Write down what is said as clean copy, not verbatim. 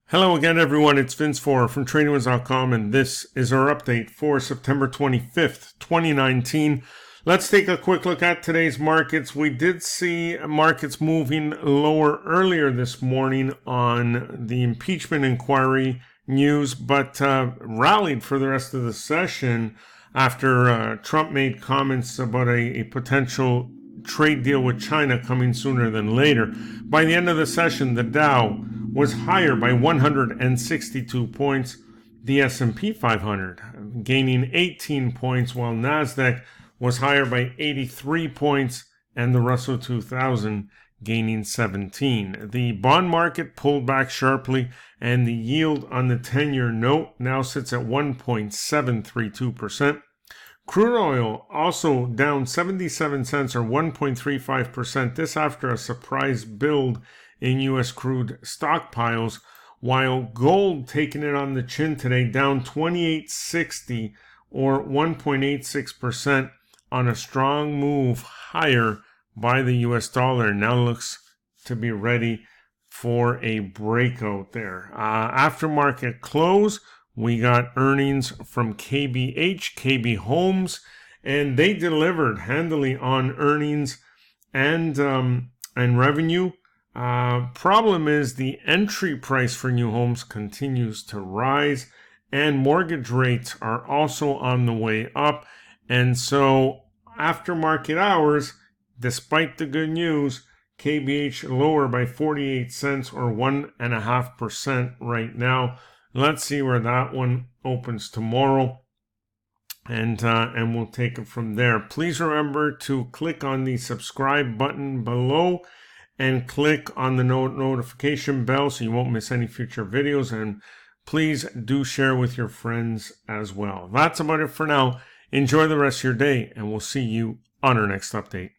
Hello again, everyone. It's Vince Forer from TradingWinds.com, and this is our update for September 25th, 2019. Let's take a quick look at today's markets. We did see markets moving lower earlier this morning on the impeachment inquiry news, but rallied for the rest of the session after Trump made comments about a potential trade deal with China coming sooner than later. By the end of the session, the Dow was higher by 162 points, the S&P 500 gaining 18 points, while NASDAQ was higher by 83 points, and the Russell 2000 gaining 17. The bond market pulled back sharply, and the yield on the 10-year note now sits at 1.732%. Crude oil also down 77 cents or 1.35%, this after a surprise build in U.S. crude stockpiles, while gold taking it on the chin today, down 28.60 or 1.86% on a strong move higher by the U.S. dollar. Now looks to be ready for a breakout there. After market close, we got earnings from KB Homes, and they delivered handily on earnings and revenue. Problem is the entry price for new homes continues to rise, and mortgage rates are also on the way up. And so after market hours, despite the good news, KBH lower by 48 cents or 1.5% right now. Let's see where that one opens tomorrow, and we'll take it from there. Please remember to click on the subscribe button below and click on the notification bell so you won't miss any future videos, and please do share with your friends as well. That's about it for now. Enjoy the rest of your day, and we'll see you on our next update.